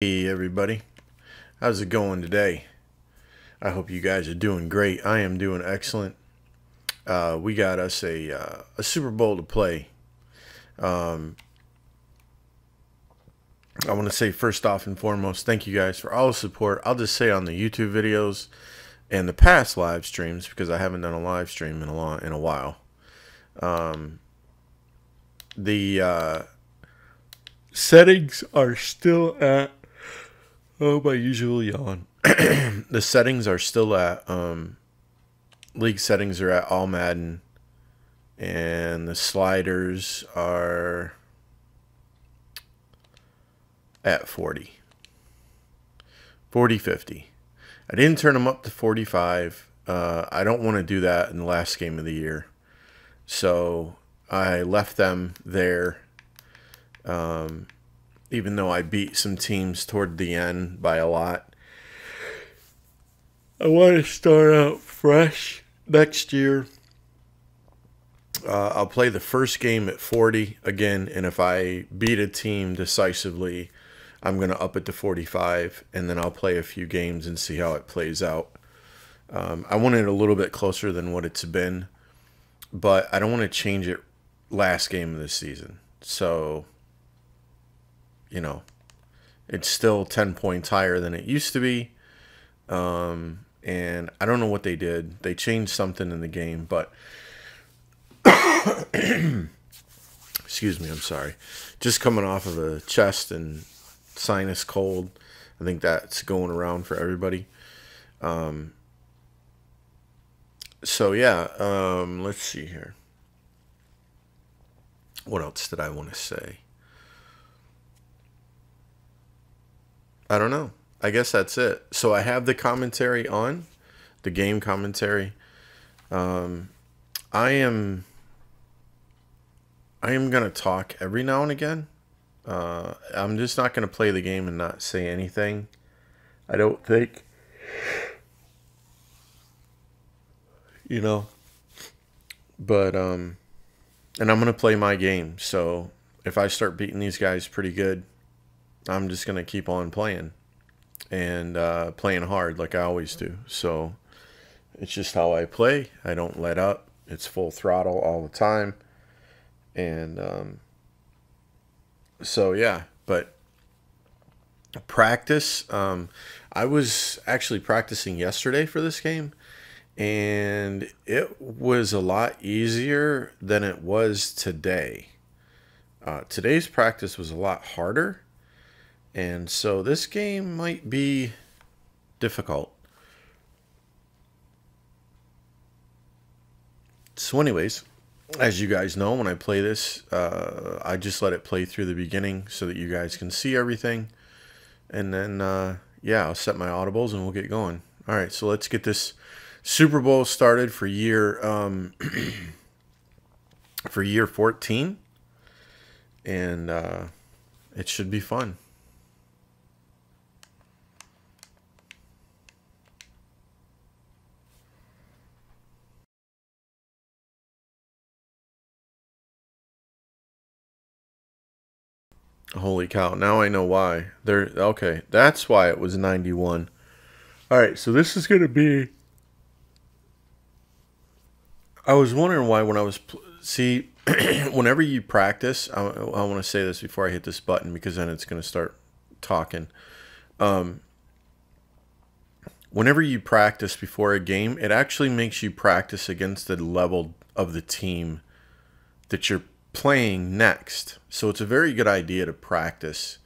Hey everybody, how's it going today? I hope you guys are doing great. I am doing excellent. We got us a Super Bowl to play. Um, I want to say first off and foremost, thank you guys for all the support. I'll just say on the YouTube videos and the past live streams because I haven't done a live stream in a while. The settings are still at my usual yawn. The settings are still at league settings are at all Madden, and the sliders are at 40, 50. I didn't turn them up to 45. I don't want to do that in the last game of the year, so I left them there. Even though I beat some teams toward the end by a lot, I want to start out fresh next year. I'll play the first game at 40 again, and if I beat a team decisively, I'm going to up it to 45, and then I'll play a few games and see how it plays out. I want it a little bit closer than what it's been, but I don't want to change it last game of the season. So, you know, it's still 10 points higher than it used to be. And I don't know what they did. They changed something in the game, but excuse me, I'm sorry. Just coming off of a chest and sinus cold. I think that's going around for everybody. So yeah, let's see here. What else did I want to say? I don't know. I guess that's it. So I have the commentary on, the game commentary. I am gonna talk every now and again. I'm just not gonna play the game and not say anything. I don't think, you know. But and I'm gonna play my game. So if I start beating these guys pretty good, I'm just gonna keep on playing and playing hard like I always do. So it's just how I play. I don't let up. It's full throttle all the time. And so yeah, but practice. I was actually practicing yesterday for this game, and it was a lot easier than it was today. Today's practice was a lot harder, and so this game might be difficult. So, anyways, as you guys know, when I play this, I just let it play through the beginning so that you guys can see everything. And then, yeah, I'll set my audibles and we'll get going. All right, so let's get this Super Bowl started for year for year 14, and it should be fun. Holy cow! Now I know why. There. Okay, that's why it was 91. All right, so this is gonna be. I was wondering why when I was see, whenever you practice, I want to say this before I hit this button because then it's gonna start talking. Whenever you practice before a game, it actually makes you practice against the level of the team that you're playing next. So it's a very good idea to practice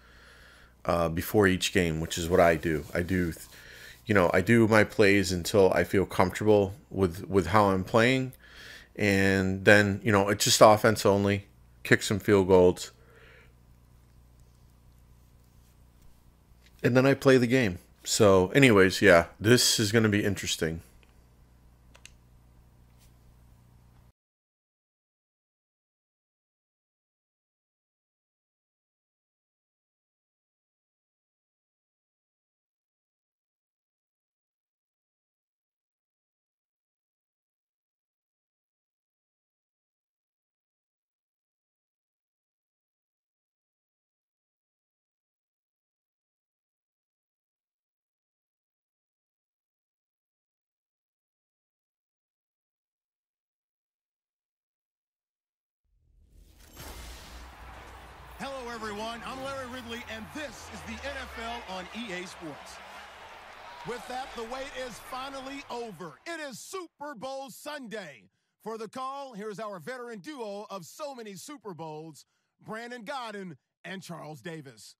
before each game, which is what I do. I do my plays until I feel comfortable with how I'm playing, and then it's just offense only, kick some field goals, and then I play the game. So, anyways, yeah, this is going to be interesting. everyone. I'm Larry Ridley, and this is the NFL on EA Sports. With that, the wait is finally over. It is Super Bowl Sunday. For the call, here's our veteran duo of so many Super Bowls, Brandon Godden and Charles Davis.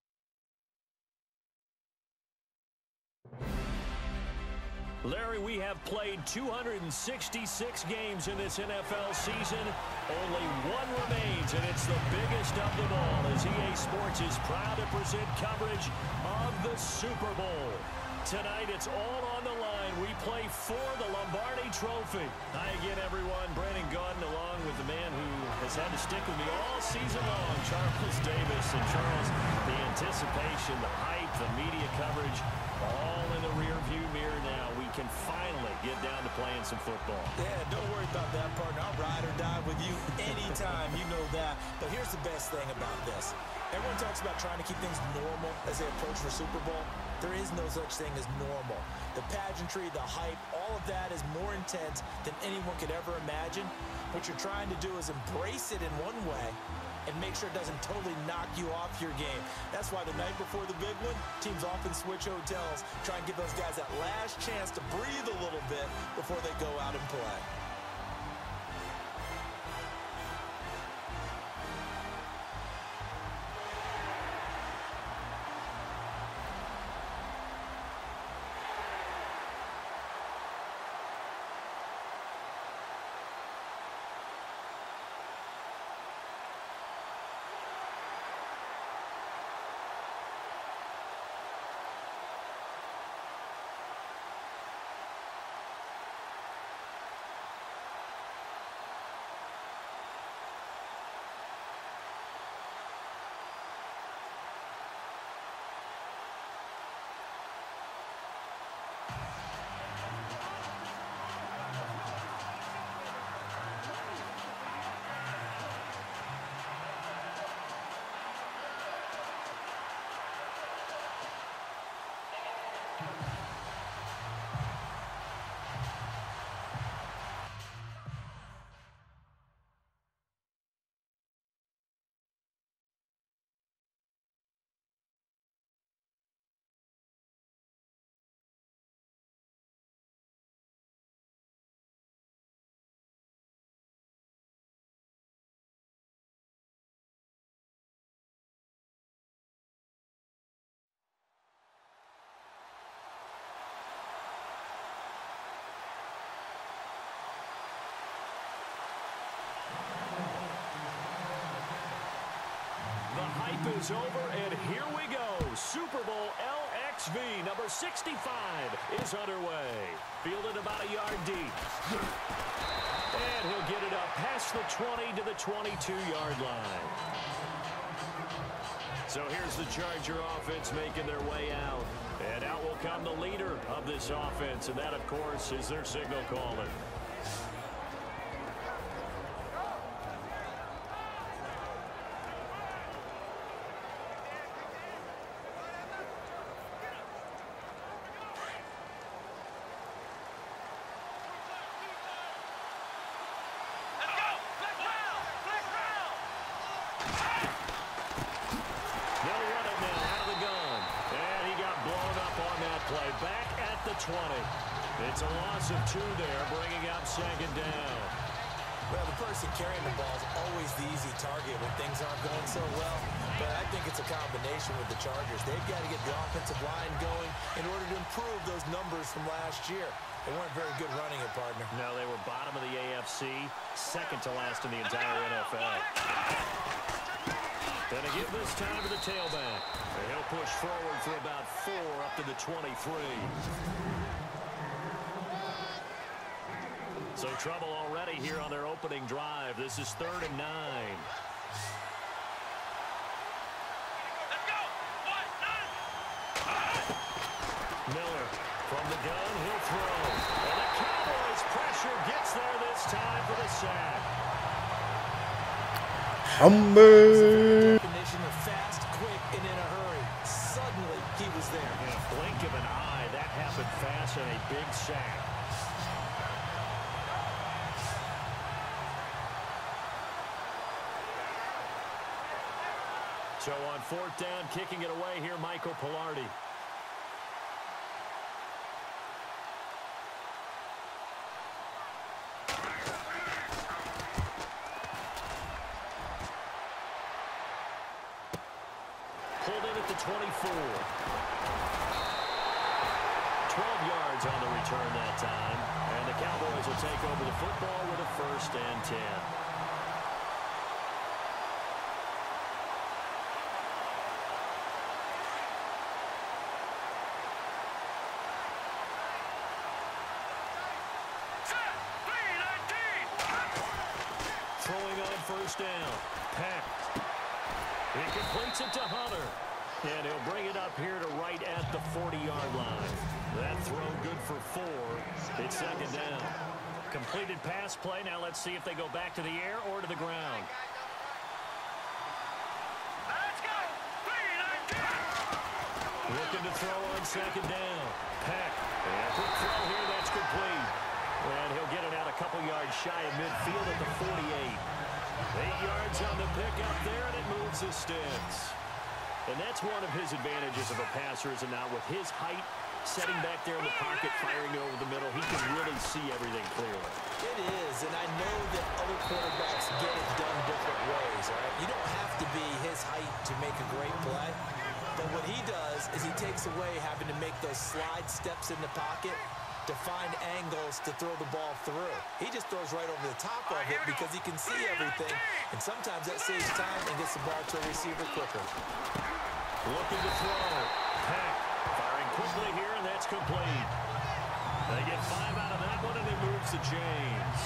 Larry, we have played 266 games in this NFL season. Only one remains, and it's the biggest of them all, as EA Sports is proud to present coverage of the Super Bowl. Tonight, it's all on the line. We play for the Lombardi Trophy. Hi again, everyone. Brandon Gaudin, along with the man who has had to stick with me all season long, Charles Davis. And Charles, the anticipation, the hype, the media coverage, all in the rearview mirror now. We can finally get down to playing some football. Yeah, don't worry about that, partner. I'll ride or die with you anytime. You know that. But here's the best thing about this. Everyone talks about trying to keep things normal as they approach the Super Bowl. There is no such thing as normal. The pageantry, the hype, all of that is more intense than anyone could ever imagine. What you're trying to do is embrace it in one way and make sure it doesn't totally knock you off your game. That's why the night before the big one, teams often switch hotels, try and give those guys that last chance to breathe a little bit before they go out and play. Hype is over, and here we go. Super Bowl LXV number 65 is underway. Fielded about a yard deep. And he'll get it up past the 20 to the 22-yard line. So here's the Charger offense making their way out. And out will come the leader of this offense, and that, of course, is their signal caller. Back at the 20. It's a loss of 2 there, bringing up second down. Well, the person carrying the ball is always the easy target when things aren't going so well. But I think it's a combination with the Chargers. They've got to get the offensive line going in order to improve those numbers from last year. They weren't very good running it, partner. No, they were bottom of the AFC, second to last in the entire NFL. And a give this time to the tailback. And he'll push forward for about 4 up to the 23. So trouble already here on their opening drive. This is 3rd and 9. Miller from the gun, he'll throw. And the Cowboys pressure gets there this time for the sack. Humber. Definition of fast, quick, and in a hurry. Suddenly, he was there. In a blink of an eye, that happened fast and a big sack. So on 4th down, kicking it away here, Michael Pilardi. Pulled in at the 24. 12 yards on the return that time. And the Cowboys will take over the football with a 1st and 10. Throwing on 1st down. Peck. He completes it to Hunter. And he'll bring it up here to right at the 40-yard line. That throw good for 4. It's 2nd down. Completed pass play. Now let's see if they go back to the air or to the ground. Looking to throw on 2nd down. Peck. And quick throw here. That's complete. And he'll get it out a couple yards shy of midfield at the 48. 8 yards on the pickup there, and it moves the sticks. And that's one of his advantages of a passer, is not with his height, setting back there in the pocket, firing over the middle. He can really see everything clearly. It is, and I know that other quarterbacks get it done different ways, all right? You don't have to be his height to make a great play. But what he does is he takes away having to make those slide steps in the pocket to find angles to throw the ball through. He just throws right over the top of it because he can see everything, and sometimes that saves time and gets the ball to a receiver quicker. Looking to throw. Peck firing quickly here, and that's complete. They get 5 out of that one, and he moves the chains.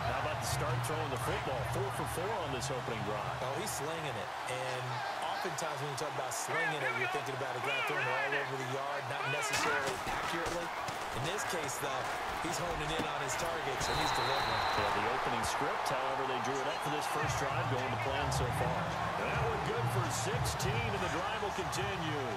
How about the start throwing the football? 4 for 4 on this opening drive. Oh, he's slinging it, and oftentimes when you talk about slinging it, you're thinking about a guy throwing it all over the yard, not necessarily accurately. In this case, though, he's honing in on his targets, and he's delivering. Yeah, the opening script, however, they drew it up for this first drive, going to plan so far. That one good for 16, and the drive will continue.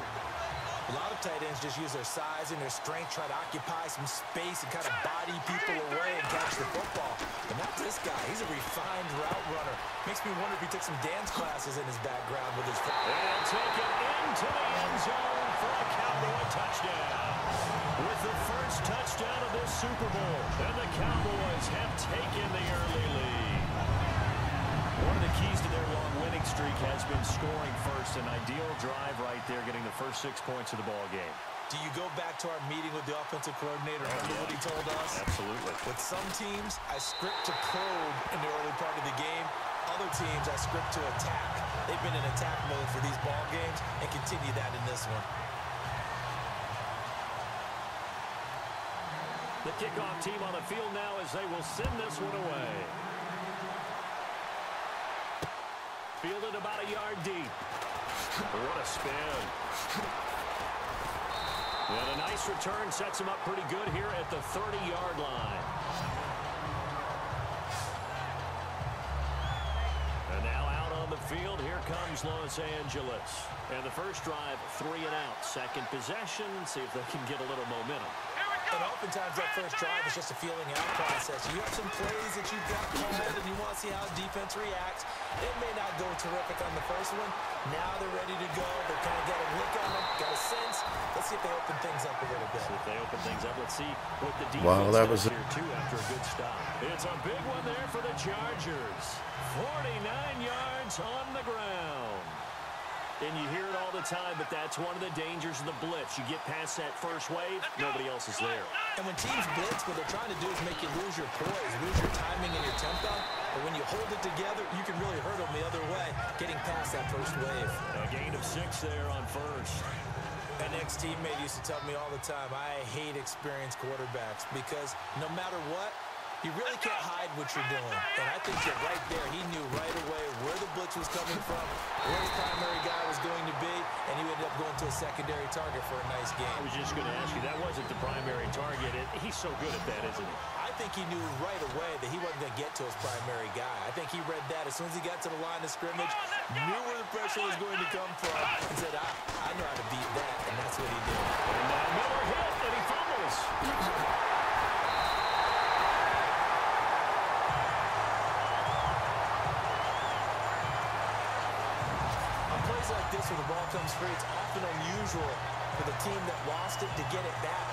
A lot of tight ends just use their size and their strength, try to occupy some space and kind of body people away and catch the football. But not this guy. He's a refined route runner. Makes me wonder if he took some dance classes in his background with his football. And take it into the end zone for a Cowboy touchdown. With the first touchdown of this Super Bowl, and the Cowboys have taken the early lead. One of the keys to their long winning streak has been scoring first. An ideal drive right there, getting the first 6 points of the ball game. Do you go back to our meeting with the offensive coordinator? Remember what he told us? Absolutely. With some teams, I script to probe in the early part of the game. Other teams, I script to attack. They've been in attack mode for these ball games and continue that in this one. The kickoff team on the field now as they will send this one away. Fielded about a yard deep. What a spin. And a nice return sets him up pretty good here at the 30-yard line. And now out on the field, here comes Los Angeles. And the first drive, 3 and out. Second possession, see if they can get a little momentum. And oftentimes that first drive is just a feeling out process. You have some plays that you've got called and you want to see how defense reacts. It may not go terrific on the first one. Now they're ready to go. They kind of got a look on them, got a sense. Let's see if they open things up a little bit. See if they open things up. Let's see what the defense that does was here, too, after a good stop. It's a big one there for the Chargers. 49 yards on the ground. And you hear it all the time, but that's one of the dangers of the blitz. You get past that first wave, nobody else is there. And when teams blitz, what they're trying to do is make you lose your poise, lose your timing and your tempo. But when you hold it together, you can really hurt them the other way, getting past that first wave. A gain of 6 there on first. An ex-teammate used to tell me all the time, I hate experienced quarterbacks because no matter what, you really can't hide what you're doing. And I think that right there, he knew right away where the blitz was coming from, where his primary guy was going to be, and he ended up going to a secondary target for a nice game. I was just going to ask you, that wasn't the primary target. He's so good at that, isn't he? I think he knew right away that he wasn't going to get to his primary guy. I think he read that as soon as he got to the line of scrimmage, knew where the pressure was going to come from, and said, I know how to beat that, and that's what he did. And Miller hit, and he fumbles. comes free, it's often unusual for the team that lost it to get it back.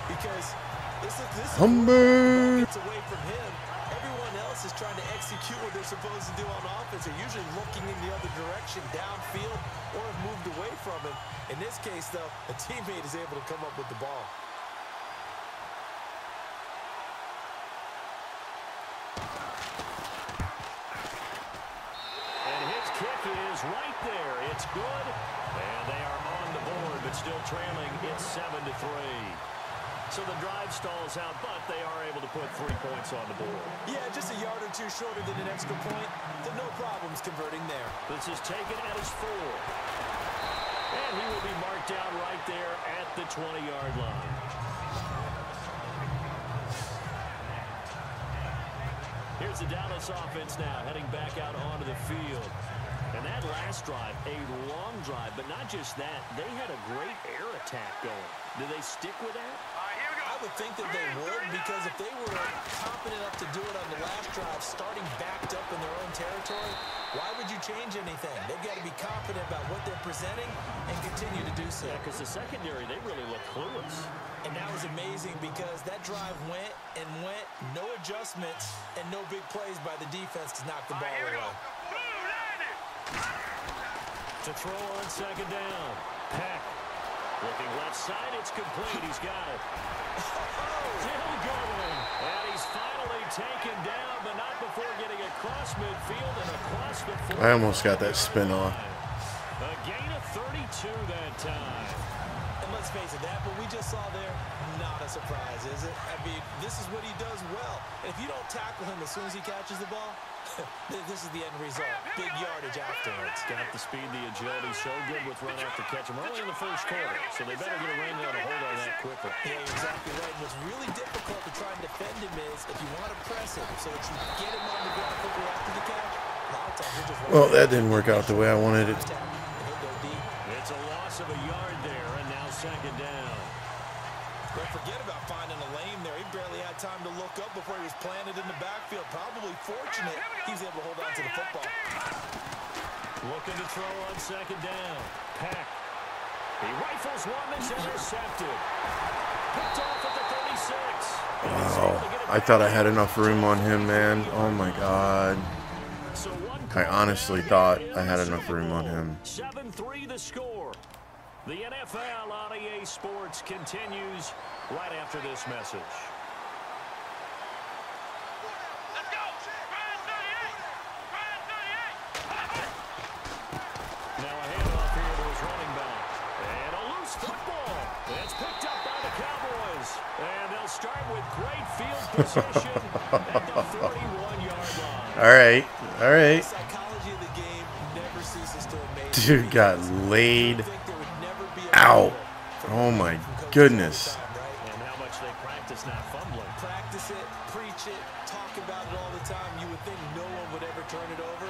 Because this is Humber gets away from him. Everyone else is trying to execute what they're supposed to do on offense. They're usually looking in the other direction, downfield, or have moved away from him. In this case, though, a teammate is able to come up with the ball. And his kick is right there. It's good. And they are on the board, but still trailing. It's 7-3. So the drive stalls out, but they are able to put 3 points on the board. Yeah, just a yard or two shorter than an extra point. No problems converting there. This is taken at his 4. And he will be marked down right there at the 20-yard line. Here's the Dallas offense now, heading back out onto the field. And that last drive, a long drive, but not just that. They had a great air attack going. Do they stick with that? I would think that they would, because if they were confident enough to do it on the last drive, starting backed up in their own territory, why would you change anything? They've got to be confident about what they're presenting and continue to do so. Yeah, because the secondary, they really look clueless. And that was amazing because that drive went and went, no adjustments, and no big plays by the defense to knock the ball away. To throw on second down. Peck. Looking left side, it's complete. He's got it. Still going. And he's finally taken down, but not before getting across midfield and across the 40. I almost got that spin off. A gain of 32 that time. And let's face it, that what we just saw there, not a surprise, is it? I mean, this is what he does well. And if you don't tackle him as soon as he catches the ball, this is the end result. Big yardage afterwards. Got the speed, the agility, so good with run after catch. We're only in the first quarter, so they better get a ring on a hold on that quicker. Yeah, you're exactly right. And what's really difficult to try and defend him is if you want to press him so that you get him on the ground quickly after the catch. A lot of times you're just Well, that didn't work out the way I wanted it. It's a loss of a yard there, and now second down. Don't forget about finding a lane there. He barely had time to look up before he was planted in the backfield. Probably fortunate he was able to hold on to the football. Looking to throw on second down. Peck. He rifles one that's intercepted. Picked off at the 36. Wow. I thought I had enough room on him, man. Oh, my God. I honestly thought I had enough room on him. 7-3 the score. The NFL on EA Sports continues right after this message. Let's go! Ryan 38! Now a handoff here to his running back. And a loose football. It's picked up by the Cowboys. And they'll start with great field position at the 41-yard line. All right. All right. The psychology of the game never ceases to amaze. Dude got laid out. Oh, my goodness. And how much they practice not fumbling. Practice it, preach it, talk about it all the time. You would think no one would ever turn it over.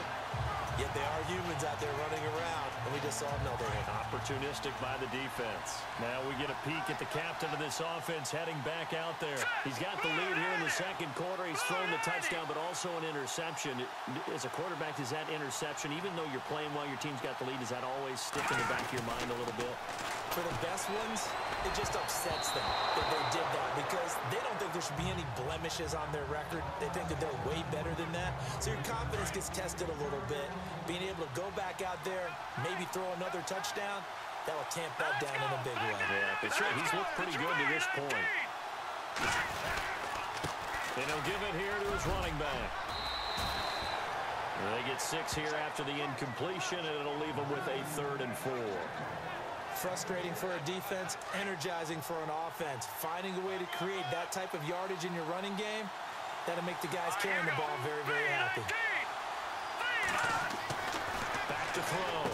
Yet they are humans out there running around, and we just saw another one. Opportunistic by the defense. Now we get a peek at the captain of this offense heading back out there. He's got the lead here in the second quarter. He's thrown the touchdown, but also an interception. As a quarterback, is that interception, even though you're playing while your team's got the lead, does that always stick in the back of your mind a little bit? For the best ones, it just upsets them that they did that because they don't think there should be any blemishes on their record. They think that they're way better than that. So your confidence gets tested a little bit. Being able to go back out there, maybe throw another touchdown, that will tamp that down in a big way. Yeah, but sure, he's looked pretty good to this point. And he'll give it here to his running back. They get 6 here after the incompletion, and it'll leave them with a 3rd and 4. Frustrating for a defense, energizing for an offense. Finding a way to create that type of yardage in your running game, that'll make the guys carrying the ball very, very happy. Back to throw.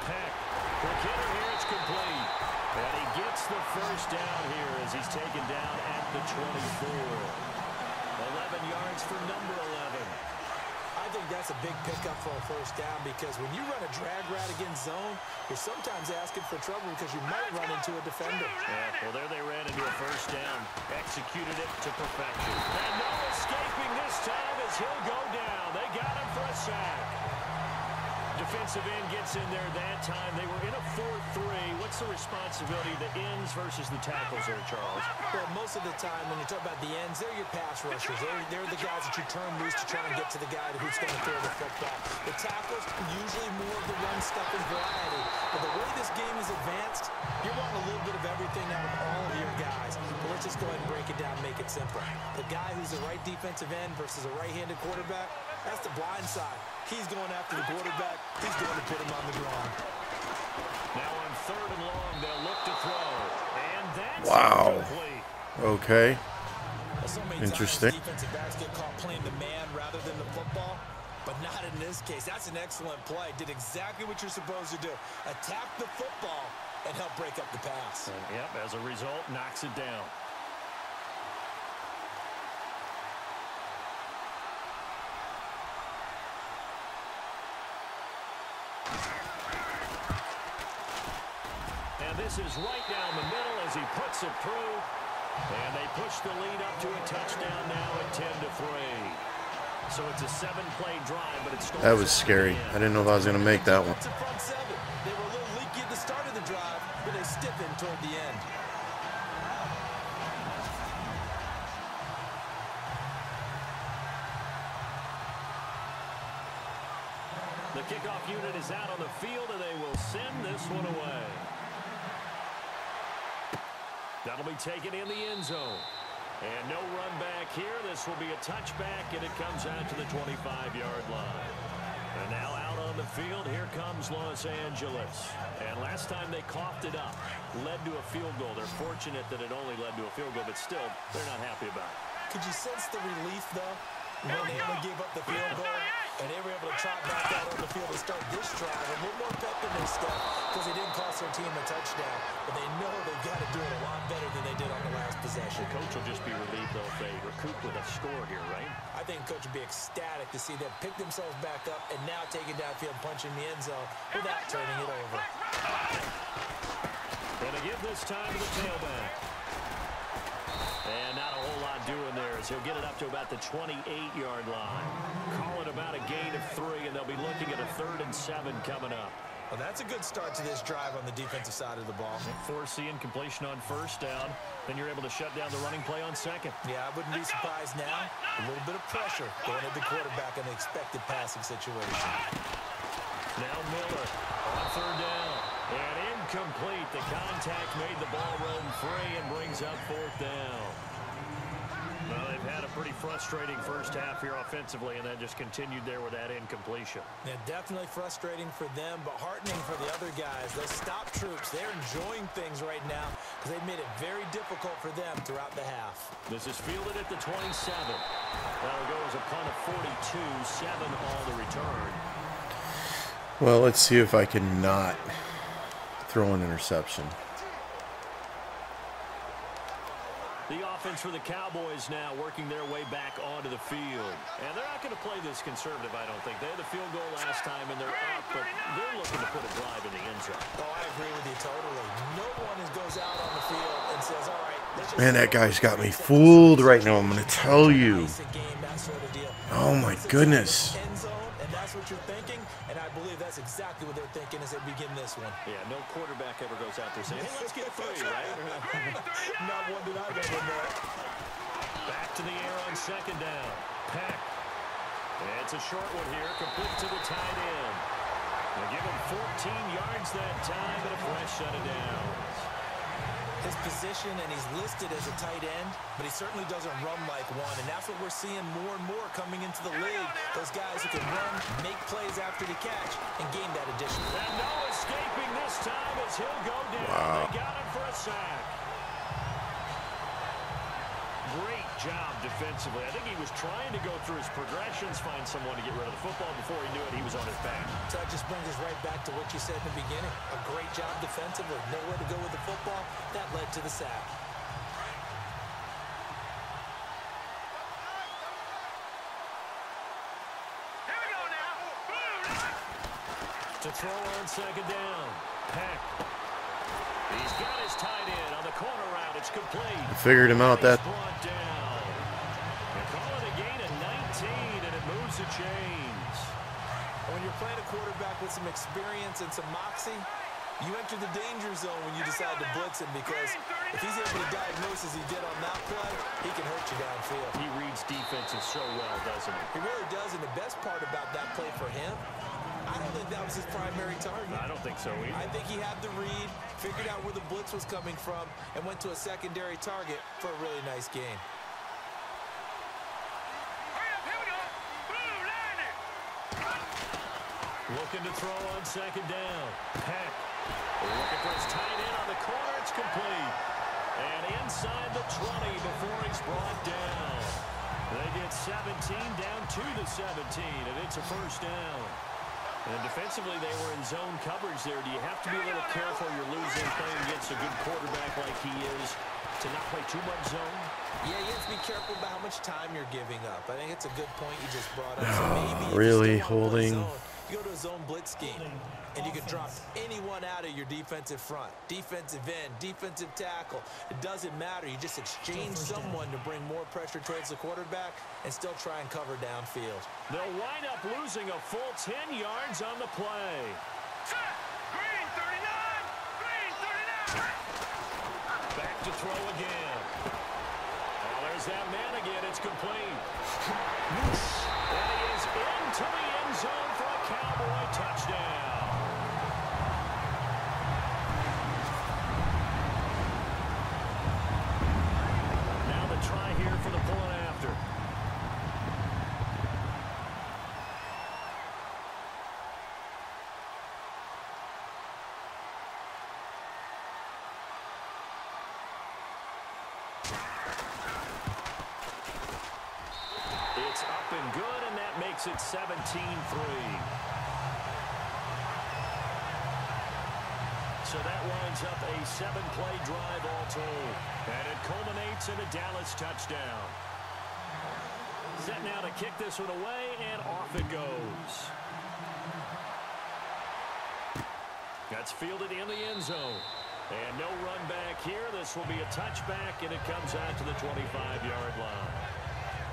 Peck. Quick hitter here, it's complete. And he gets the first down here as he's taken down at the 24. 11 yards for number 11. I think that's a big pickup for a first down because when you run a drag route against zone, you're sometimes asking for trouble because you might run into a defender. Yeah, well, there they ran into a first down. Executed it to perfection. And no escaping this time as he'll go down. They got him for a sack. Defensive end gets in there that time. They were in a 4-3. What's the responsibility of the ends versus the tackles there, Charles? Well, most of the time when you talk about the ends, they're your pass rushers. They're the guys that you turn loose to try and get to the guy who's going to throw the football. The tackles, usually more of the run-stuffing variety. But the way this game is advanced, you're wanting a little bit of everything out of all of your guys. But let's just go ahead and break it down and make it simple. The guy who's the right defensive end versus a right-handed quarterback, that's the blind side. He's going after the quarterback. He's going to put him on the ground. Now on 3rd and long, they'll look to throw. And that's incomplete. Okay. So many Interesting. times defensive backs get caught playing the man rather than the football, but not in this case. That's an excellent play. Did exactly what you're supposed to do. Attack the football and help break up the pass. And, yep, as a result, knocks it down. And this is right down the middle as he puts it through. And they push the lead up to a touchdown now at 10-3. So it's a 7-play drive, but it's That was scary. I didn't know if I was going to make that one. Front 7. They were a little leaky at the start of the drive, but they stiffened toward the end. The kickoff unit is out on the field, and they will send this one away. That'll be taken in the end zone. And no run back here. This will be a touchback, and it comes out to the 25-yard line. And now out on the field, here comes Los Angeles. And last time they coughed it up, led to a field goal. They're fortunate that it only led to a field goal, but still, they're not happy about it. Could you sense the relief, though, when they only gave up the field goal? And they were able to trot back out on the field and start this drive a little more pep in their step because they didn't cost their team a touchdown. But they know they've got to do it a lot better than they did on the last possession. The coach will just be relieved, though, if they recoup with a score here, right? I think coach would be ecstatic to see them pick themselves back up and now take it downfield, punching the end zone without turning it over. Going to give this time to the tailback. And not a whole lot doing there as he'll get it up to about the 28-yard line. Call it about a gain of 3, and they'll be looking at a 3rd and 7 coming up. Well, that's a good start to this drive on the defensive side of the ball. Force the incompletion on 1st down. Then you're able to shut down the running play on 2nd. Yeah, I wouldn't be surprised now. A little bit of pressure going at the quarterback in the expected passing situation. Now Miller on 3rd down. And incomplete. The contact made the ball roam free and brings up 4th down. Well, they've had a pretty frustrating first half here offensively, and then just continued there with that incompletion. Yeah, definitely frustrating for them, but heartening for the other guys. Those stop troops, they're enjoying things right now because they've made it very difficult for them throughout the half. This is fielded at the 27. That'll go as a punt of 42, 7 all the return. Well, let's see if I can not throw an interception. The offense for the Cowboys now working their way back onto the field. And they're not going to play this conservative, I don't think. They had the field goal last time, and they're up, but they're looking to put a drive in the end zone. Oh, I agree with you totally. No one goes out on the field and says, all right, let's just... Man, that guy's got me fooled right now, I'm going to tell you. Oh, my goodness. And that's what you're thinking, and I believe that's exactly what they're thinking as they begin this one. Yeah, no quarterback ever goes out there saying, hey, let's get 3, right? Not one that I've ever met. Back to the air on 2nd down. Peck. And it's a short one here, complete to the tight end. They give him 14 yards that time, but a fresh set of downs. His position, and he's listed as a tight end, but he certainly doesn't run like one, and that's what we're seeing more and more coming into the league. Those guys who can run, make plays after the catch, and gain that addition. And no escaping this time as he'll go down. Wow. They got him for a sack. Great job defensively. I think he was trying to go through his progressions, find someone to get rid of the football. Before he knew it, he was on his back. So that just brings us right back to what you said in the beginning. A great job defensively. Nowhere to go with the football. That led to the sack. Here we go now. To throw on 2nd down. Peck. He's got his tight end on the corner route. It's complete. I figured him out that. Brought down. They call it a gain of 19, and it moves the chains. Well, when you're playing a quarterback with some experience and some moxie, you enter the danger zone when you decide to blitz him, because if he's able to diagnose as he did on that play, he can hurt you downfield. He reads defenses so well, doesn't he? He really does, and the best part about that play for him, I don't think that was his primary target. I don't think so either. I think he had the read, figured out where the blitz was coming from, and went to a secondary target for a really nice game. Here we go. Blue line it. Looking to throw on second down. Peck. Looking for his tight end on the corner. It's complete. And inside the 20 before he's brought down. They get 17 down to the 17, and it's a first down. And defensively, they were in zone coverage there. Do you have to be a little careful? You're losing playing against a good quarterback like he is to not play too much zone? Yeah, you have to be careful about how much time you're giving up. I think it's a good point you just brought up. So maybe Really holding. You go to a zone blitz scheme, and you can drop anyone out of your defensive front, defensive end, defensive tackle. It doesn't matter. You just exchange someone to bring more pressure towards the quarterback and still try and cover downfield. They'll wind up losing a full 10 yards on the play. Set. Green 39. Green 39. Back to throw again. Oh, there's that man again. It's complete. And he is into the end zone for a Cowboy touchdown. Now the try here for the point after. It's up and good, and that makes it 17-3. So that winds up a 7-play drive all told. And it culminates in a Dallas touchdown. Set now to kick this one away, and off it goes. That's fielded in the end zone. And no run back here. This will be a touchback, and it comes out to the 25-yard line.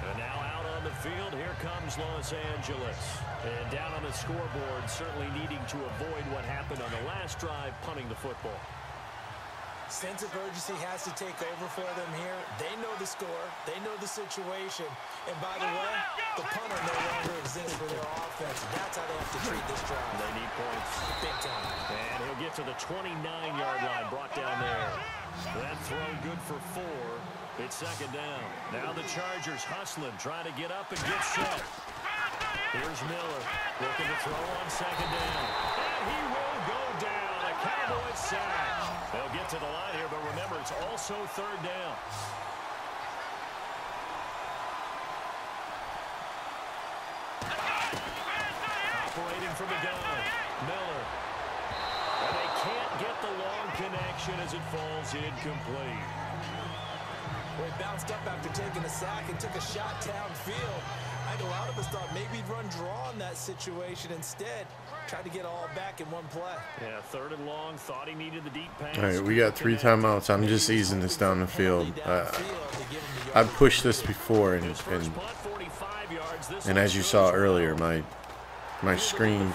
And now out on the field, here comes Los Angeles. And down on the scoreboard, certainly needing to avoid what happened on the last drive, punting the football. Sense of urgency has to take over for them here. They know the score. They know the situation. And by the way, the punter no longer exists for their offense. That's how they have to treat this drive. They need points. Big time. And he'll get to the 29-yard line, brought down there. That throw good for 4. It's second down. Now the Chargers hustling, trying to get up and get set. Here's Miller looking to throw on second down. And he will go down. A Cowboys sack. They'll get to the line here, but remember, it's also third down. Operating from the gun, Miller. And they can't get the long connection as it falls incomplete. Well, he bounced up after taking a sack and took a shot downfield. I think a lot of us thought maybe he'd run draw in that situation. Instead, tried to get all back in one play. Yeah, third and long. Thought he needed the deep pass. All right, we got 3 timeouts. I'm just easing this down the field. I've pushed this before, and as you saw earlier, my screen,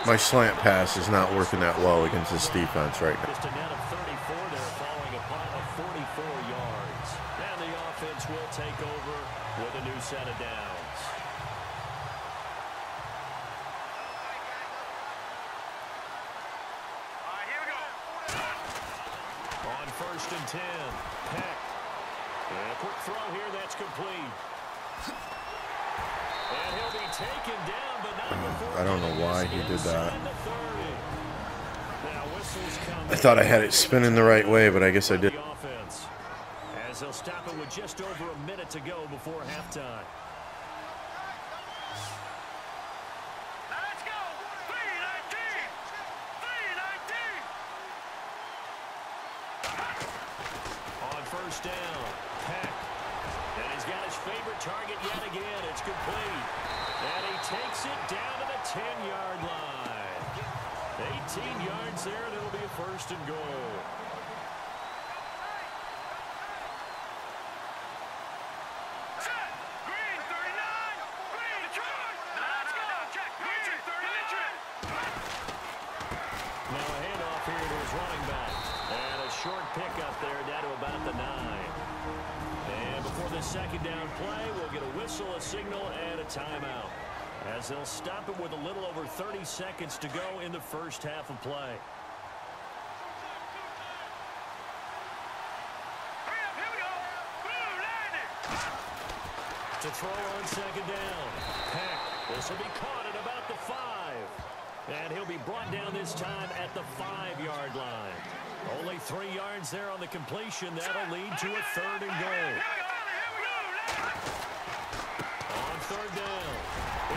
my slant pass is not working that well against this defense right now. Just a net of 34 there, following a punt of 44 yards. And the offense will take over with a new set of downs. All right, here we go. On first and 10, Peck. And a quick throw here, that's complete. And he'll be taken down, but not before. I don't know why he did that. Now whistles come. I thought I had it spinning the right way, but I guess I did. The offense, as they'll stop it with just over a minute to go before halftime. Let's go. 319. 319. On first down, Peck. And he's got his favorite target yet again. It's complete. And he takes it down to the 10-yard line. 18 yards there, and it'll be a first and goal. Set. Green 39. Green Detroit. Let's go. short pickup there down to about the 9. And before the second down play, we'll get a whistle, a signal, and a timeout, as they'll stop it with a little over 30 seconds to go in the first half of play. Here we go. Blue landing. To throw on second down. Peck. This will be caught at about the 5. And he'll be brought down this time at the 5-yard line. Only 3 yards there on the completion. That'll lead to a 3rd and goal. On 3rd down,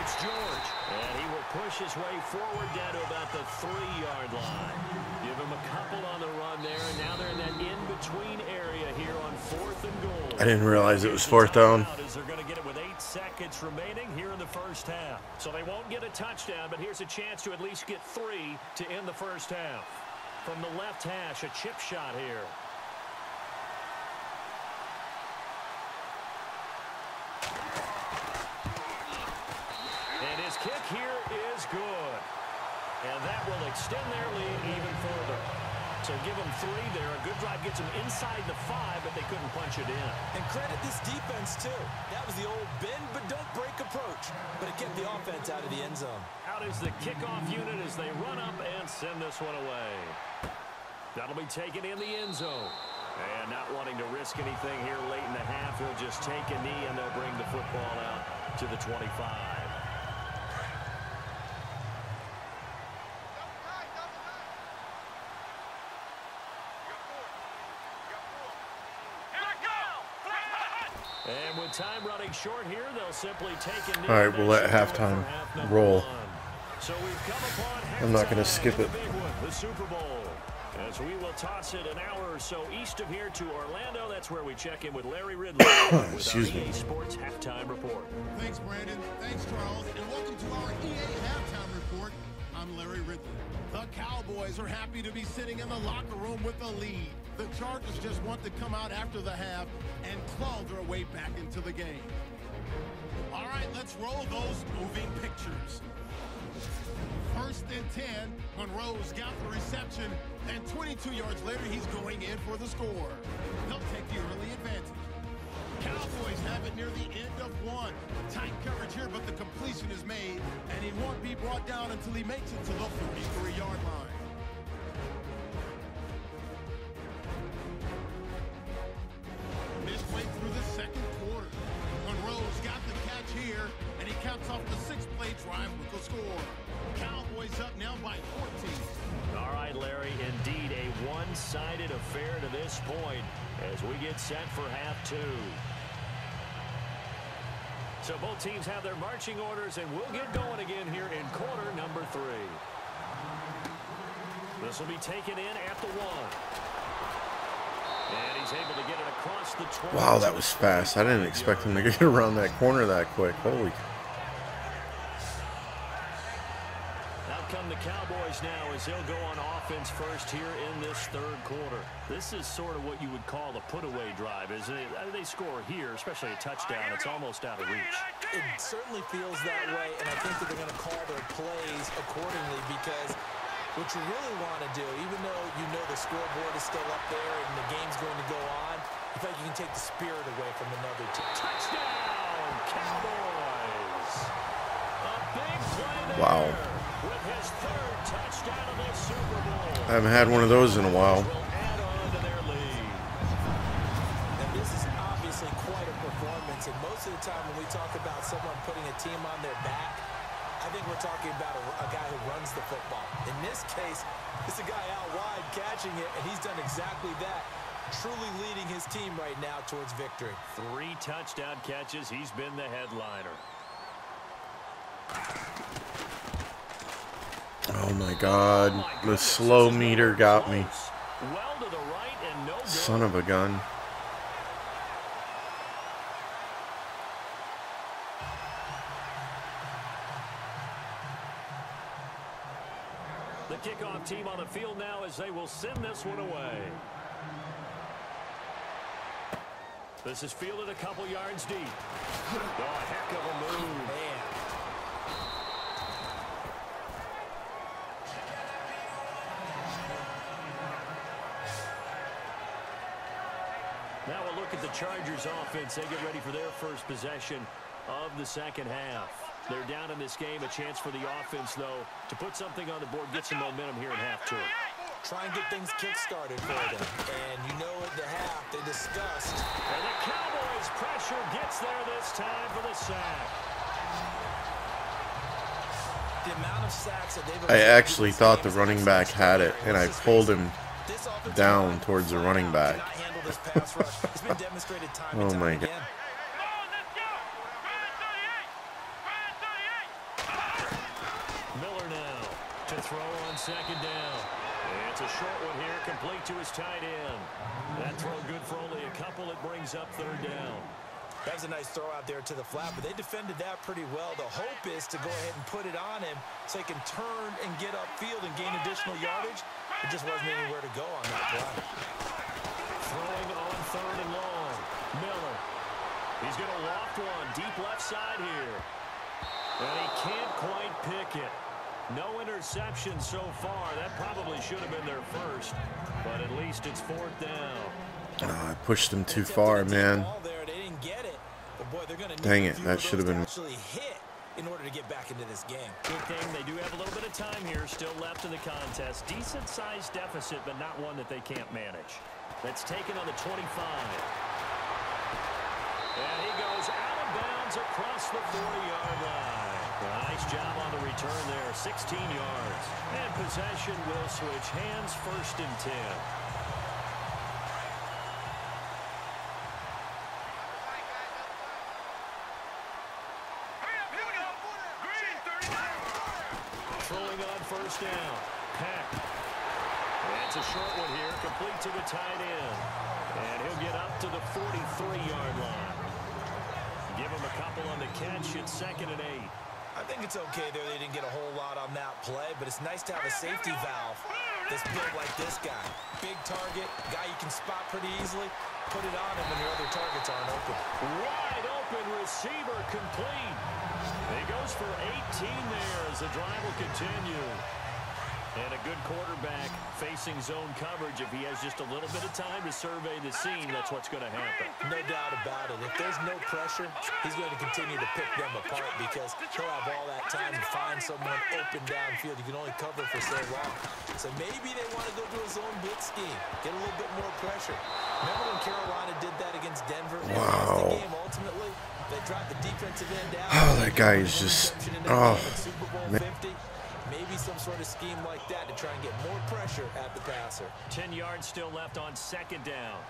it's George. And he will push his way forward down to about the 3-yard line. Give him a couple on the run there. And now they're in that in-between area here on 4th and goal. I didn't realize it was 4th down. They're going to get it with 8 seconds remaining here in the first half. So they won't get a touchdown, but here's a chance to at least get 3 to end the first half. From the left hash, a chip shot here. And his kick here is good. And that will extend their lead even further. So give them 3 there. A good drive gets them inside the 5, but they couldn't punch it in. And credit this defense, too. That was the old bend but don't break approach. But it kept the offense out of the end zone. Out is the kickoff unit as they run up and send this one away. That'll be taken in the end zone. And not wanting to risk anything here late in the half, he'll just take a knee and they'll bring the football out to the 25. And with time running short here, they'll simply take a knee. All right, we'll let halftime roll. So we've come upon I'm not going to skip it. the Super Bowl. As we will toss it an hour or so east of here to Orlando. That's where we check in with Larry Ridley with Excuse our me. EA Sports Halftime Report. Thanks, Brandon. Thanks, Charles. And welcome to our EA Halftime Report. I'm Larry Ridley. The Cowboys are happy to be sitting in the locker room with a lead. The Chargers just want to come out after the half and claw their way back into the game. All right, let's roll those moving pictures. 1st and 10, Monroe's got the reception, and 22 yards later, he's going in for the score. They'll take the early advantage. Cowboys have it near the end of 1. Tight coverage here, but the completion is made, and he won't be brought down until he makes it to the 43-yard line. Midway through the second quarter, Monroe's got the catch here, and he caps off the 6-play drive with the score. Cowboys up now by 14. All right, Larry, indeed a one-sided affair to this point as we get set for half 2. So both teams have their marching orders, and we'll get going again here in quarter number 3. This will be taken in at the 1. And he's able to get it across the 20. Wow, that was fast. I didn't expect him to get around that corner that quick. Holy. Out come the Cowboys now as they'll go on offense first here in this 3rd quarter. This is sort of what you would call a put-away drive, isn't it? They score here, especially a touchdown. It's almost out of reach. It certainly feels that way, and I think that they're going to call their plays accordingly because what you really want to do, even though you know the scoreboard is still up there and the game's going to go on, you feel like you can take the spirit away from another team. Touchdown, Cowboys! A big play there. Wow. With his 3rd touchdown of the Super Bowl. I haven't had one of those in a while. Will add on to their lead. And this is obviously quite a performance, and most of the time when we talk about someone putting a team on their back, I think we're talking about a guy who runs the football. In this case, it's a guy out wide catching it, and he's done exactly that, truly leading his team right now towards victory. 3 touchdown catches. He's been the headliner. Oh my God. The slow meter got me. Well to the right and no good. Son of a gun. The kickoff team on the field now as they will send this one away. This is fielded a couple yards deep. Oh, a heck of a move. Man. Now we'll look at the Chargers offense. They get ready for their first possession of the second half. They're down in this game. A chance for the offense, though, to put something on the board, get some momentum here in half two. Try and get things kick-started for them. And you know at the half, they discussed. And the Cowboys' pressure gets there this time for the sack. The amount of sacks that they've I actually thought the running back had it, and I pulled him down towards the running back. Oh my God. Miller now to throw on second down. It's a short one here, complete to his tight end. That throw good for only a couple. It brings up third down. That was a nice throw out there to the flat, but they defended that pretty well. The hope is to go ahead and put it on him so he can turn and get upfield and gain additional yardage. It just wasn't anywhere to go on that play. Throwing on third and long. Miller. He's going to loft one deep left side here. And he can't quite pick it. No interception so far. That probably should have been their first, but at least it's fourth down. Oh, I pushed him too far, man. Dang it, that should have been. In order to get back into this game. Good thing they do have a little bit of time here still left in the contest. Decent sized deficit, but not one that they can't manage. That's taken on the 25. And he goes out of bounds across the 40-yard line. Nice job on the return there, 16 yards. And possession will switch hands, first and 10. Throwing on first down. Peck. That's a short one here, complete to the tight end. And he'll get up to the 43-yard line. Give him a couple on the catch. It's second and 8. I think it's okay there. They didn't get a whole lot on that play, but it's nice to have a safety valve that's built like this guy. Big target, guy you can spot pretty easily. Put it on him when your other targets aren't open. Wide open receiver complete. He goes for 18 there as the drive will continue. And a good quarterback facing zone coverage. If he has just a little bit of time to survey the scene, that's what's going to happen. No doubt about it. If there's no pressure, he's going to continue to pick them apart because he'll have all that time to find someone open downfield. You can only cover for so long. So maybe they want to go to a zone blitz scheme, get a little bit more pressure. Remember when Carolina did that against Denver? Wow. They lost the game ultimately. They dropped the defensive end down. Oh, that guy is just. Oh, man. Maybe some sort of scheme like that to try and get more pressure at the passer. 10 yards still left on second down.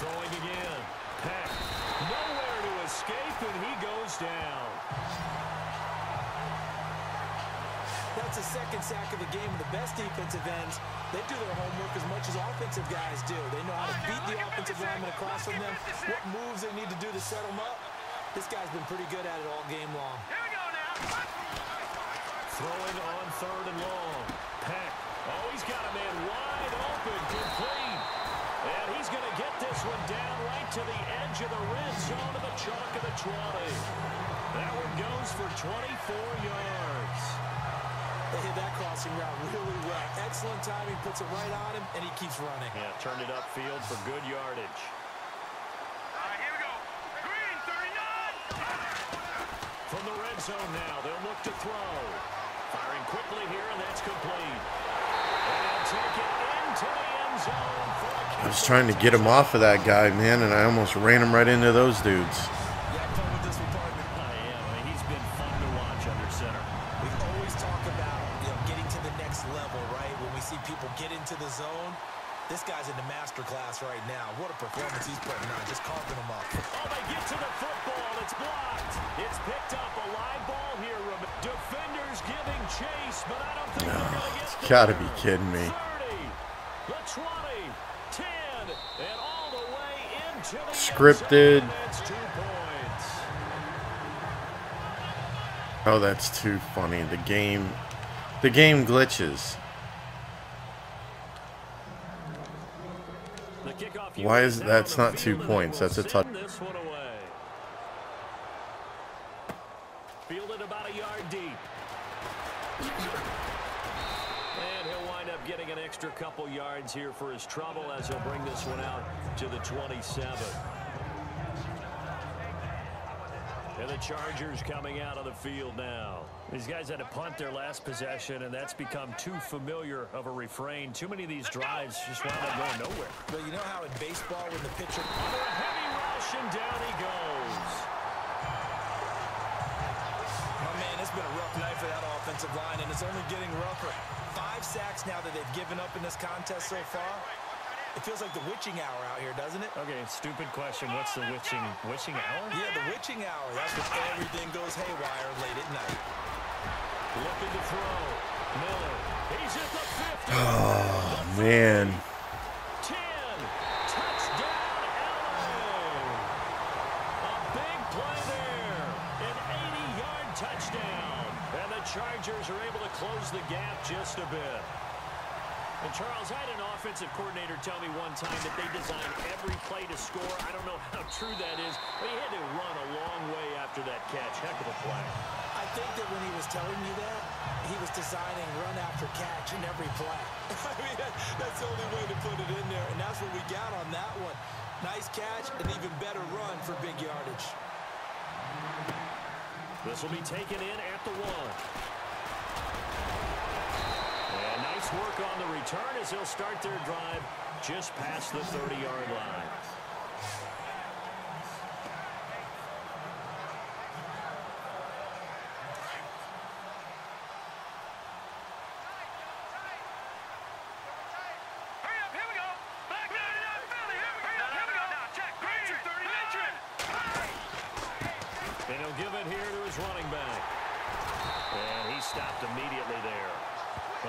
Throwing again. Peck. Nowhere to escape, and he goes down. That's the second sack of the game. The best defensive ends, they do their homework as much as offensive guys do. They know how to beat the offensive lineman across from them, what moves they need to do to set them up. This guy's been pretty good at it all game long. Throwing on third and long. Peck. Oh, he's got a man wide open, complete. And he's going to get this one down right to the edge of the red zone of the chalk of the 20. That one goes for 24 yards. They hit that crossing route really well. Excellent timing, puts it right on him, and he keeps running. Yeah, turned it upfield for good yardage. Here we go. Green 39. From the red zone now, they'll look to throw. Firing quickly here, and that's complete. And they'll take it into the end zone for a I was trying to get him off of that guy, man, and I almost ran him right into those dudes. You have fun with this one, partner? I am. I mean, he's been fun to watch under center. We always talk about getting to the next level, right? When we see people get into the zone, this guy's in the master class right now. What a performance he's putting on, just carving them up. Oh, they get to the football. It's blocked. It's picked up. A live ball here. Defenders giving chase, but I don't think they're going to get there. Gotta be kidding me. 30, the 20, 10, and all the way into the Scripted. end zone. That's 2 points. Oh, that's too funny. The game glitches. The kickoff Why is unit that's down not the 2 field, and points? they will That's a touch. send this one away. Fielded about a yard deep. And he'll wind up getting an extra couple yards here for his trouble as he'll bring this one out to the 27. And the Chargers coming out of the field now. These guys had to punt their last possession, and that's become too familiar of a refrain. Too many of these drives just wound up going nowhere. Well, you know how in baseball when the pitcher... Under a heavy rush, and down he goes. Oh, man, it's been a rough night for that offensive line, and it's only getting rougher. 5 sacks now that they've given up in this contest so far. It feels like the witching hour out here, doesn't it? Okay, stupid question. What's the witching hour? Yeah, the witching hour. That's when everything goes haywire late at night. Looking to throw. Miller. He's at the 50. Oh, man. 10. Touchdown, LA. A big play there. An 80-yard touchdown. And the Chargers are able to close the gap just a bit. And Charles, I had an offensive coordinator tell me one time that they design every play to score. I don't know how true that is, but he had to run a long way after that catch. Heck of a play. I think that when he was telling you that, he was designing run after catch in every play. I mean, that's the only way to put it in there, and that's what we got on that one. Nice catch, an even better run for big yardage. This will be taken in at the 1. And nice work on the return as they'll start their drive just past the 30-yard line. And he'll give it here to his running back. And he stopped immediately there.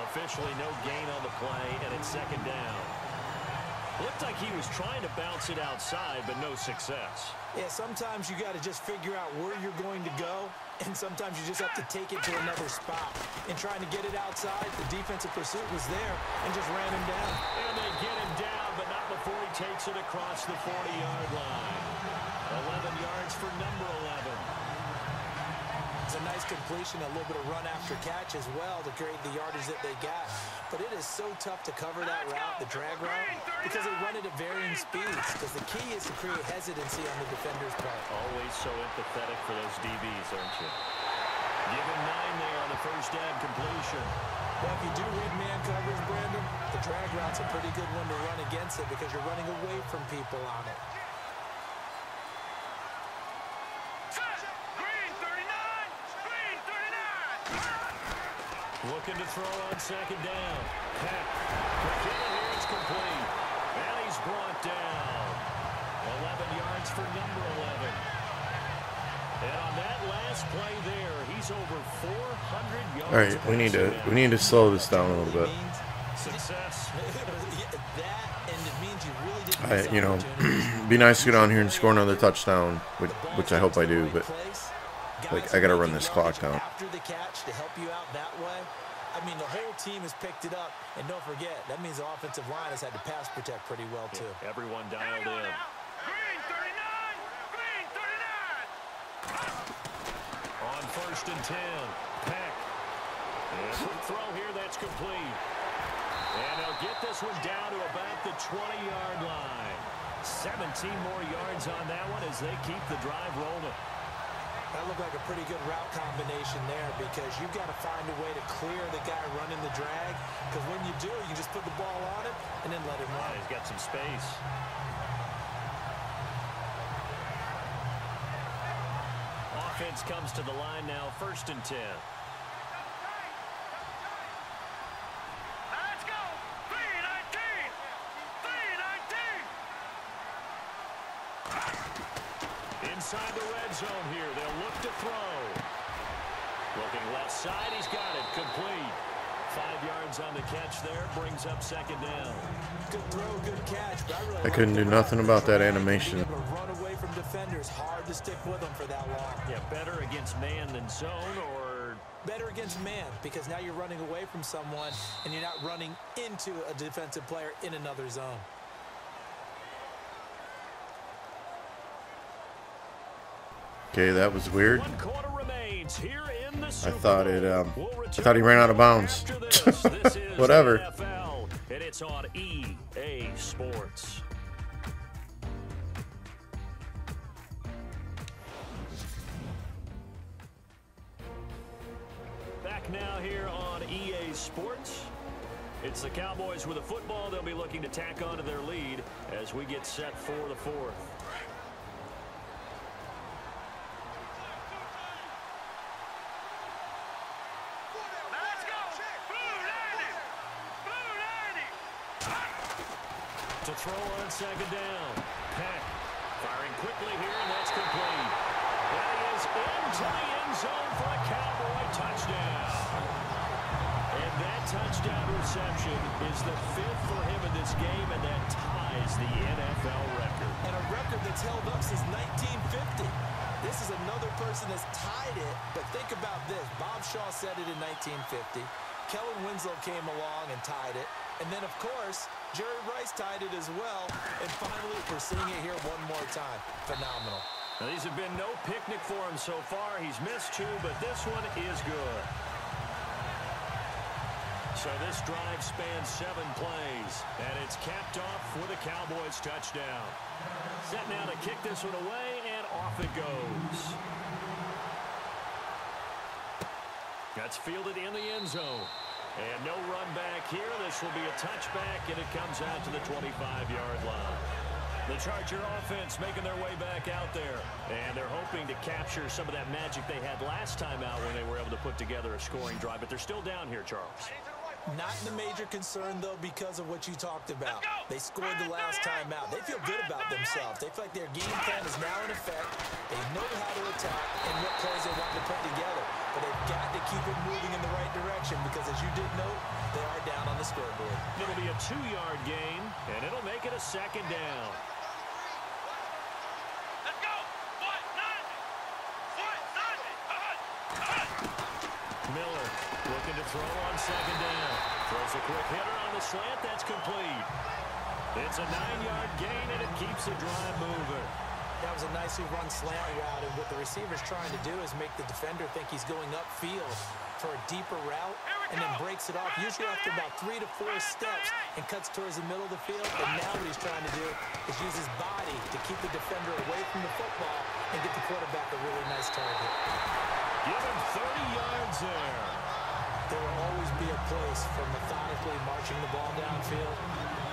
Officially no gain on the play, and it's second down. Looked like he was trying to bounce it outside, but no success. Yeah, sometimes you got to just figure out where you're going to go, and sometimes you just have to take it to another spot. In trying to get it outside, the defensive pursuit was there and just ran him down. And they get him down, but not before he takes it across the 40-yard line. 11 yards for number 11. It's a nice completion, a little bit of run after catch as well to create the yardage that they got. But it is so tough to cover that route, the drag route, because they run it at varying speeds. Because the key is to create hesitancy on the defender's part. Always so empathetic for those DBs, aren't you? Give him 9 there on the first down completion. Well, if you do read man coverage, Brandon, the drag route's a pretty good one to run against it because you're running away from people on it. Looking to throw on second down. Peck. McKinnon here, it's complete. And he's brought down. 11 yards for number 11. And on that last play there, he's over 400 yards. All right, we need to slow this down a little bit. Success. That, and it means you really didn't You know, be nice to go down here and score another touchdown, which I hope I do, but like I gotta run this clock down. After the catch to help you out that way. I mean, the whole team has picked it up, and don't forget, that means the offensive line has had to pass protect pretty well too. Yeah, everyone dialed in. Green 39! Green 39! On first and 10, Peck. And quick throw here, that's complete. And they'll get this one down to about the 20-yard line. 17 more yards on that one as they keep the drive rolling. That looked like a pretty good route combination there because you've got to find a way to clear the guy running the drag. Because when you do, you just put the ball on him and then let him run. He's got some space. Offense comes to the line now, first and 10. Let's go! 319! 319! Inside the red zone here. They'll look to throw. Looking left side. He's got it. Complete. 5 yards on the catch there. Brings up second down. Good throw, good catch. But I couldn't do nothing about that animation. Run away from defenders. Hard to stick with them for that long. Yeah, better against man than zone, or better against man because now you're running away from someone and you're not running into a defensive player in another zone. Okay, that was weird. 1 quarter remains here in the I Super thought Bowl. it. We'll I thought he ran out of bounds. after this. This is Whatever. NFL It's on EA Sports. Back now here on EA Sports. It's the Cowboys with a football. They'll be looking to tack onto their lead as we get set for the fourth. Let's go. Blue 90. To throw on second down. Peck firing quickly here, and that's complete. That is into the end zone for a Cowboy touchdown. And that touchdown reception is the 5th for him in this game, and that ties the NFL record. And a record that's held up since 1950. This is another person that's tied it, but think about this. Bob Shaw said it in 1950. Kellen Winslow came along and tied it. And then, of course, Jerry Rice tied it as well. And finally, we're seeing it here one more time. Phenomenal. Now, these have been no picnic for him so far. He's missed 2, but this one is good. So this drive spans 7 plays, and it's capped off with a Cowboys touchdown. Set now to kick this one away, and off it goes. That's fielded in the end zone. And no run back here. This will be a touchback, and it comes out to the 25-yard line. The Charger offense making their way back out there. And they're hoping to capture some of that magic they had last time out when they were able to put together a scoring drive. But they're still down here, Charles. Not the major concern, though, because of what you talked about. They scored the last time out. They feel good about themselves. They feel like their game plan is now in effect. They know how to attack and what plays they want to put together. But they've got to keep it moving in the right direction because, as you did note, they are down on the scoreboard. It'll be a 2-yard gain, and it'll make it a second down. Let's go. What? 90. Miller looking to throw on second down. Throws a quick hitter on the slant. That's complete. It's a 9-yard gain, and it keeps the drive moving. That was a nicely run slant route, and what the receiver's trying to do is make the defender think he's going upfield for a deeper route and then breaks it off, usually after about 3 to 4 steps, and cuts towards the middle of the field. But now what he's trying to do is use his body to keep the defender away from the football and get the quarterback a really nice target. Give him 30 yards there. There will always be a place for methodically marching the ball downfield.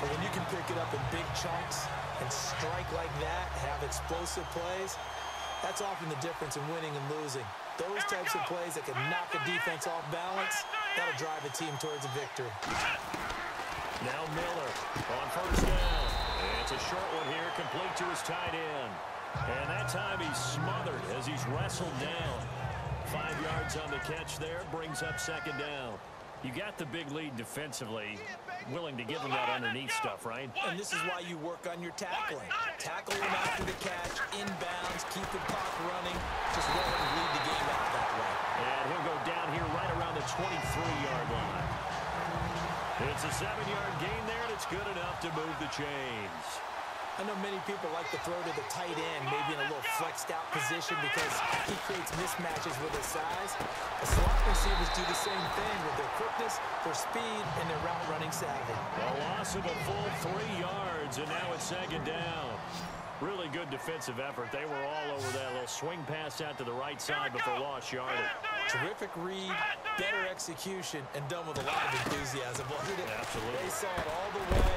But when you can pick it up in big chunks and strike like that, have explosive plays, that's often the difference in winning and losing. Those types of plays that can knock a defense off balance, that'll drive a team towards a victory. Now Miller on first down. And it's a short one here, complete to his tight end. And that time he's smothered as he's wrestled down. 5 yards on the catch there, brings up second down. You got the big lead defensively, willing to give them that underneath stuff, right? And this is why you work on your tackling. Tackle them after the catch, inbounds, keep the clock running. Just let him lead the game out that way. And he'll go down here right around the 23-yard line. It's a 7-yard gain there, and it's good enough to move the chains. I know many people like to throw to the tight end, maybe in a little flexed out position because he creates mismatches with his size. The slot receivers do the same thing with their quickness, their speed, and their route running savvy. A loss of a full 3 yards, and now it's second down. Really good defensive effort. They were all over that little swing pass out to the right side before lost yardage. Terrific read, better execution, and done with a lot of enthusiasm, wasn't it? Absolutely. They saw it all the way,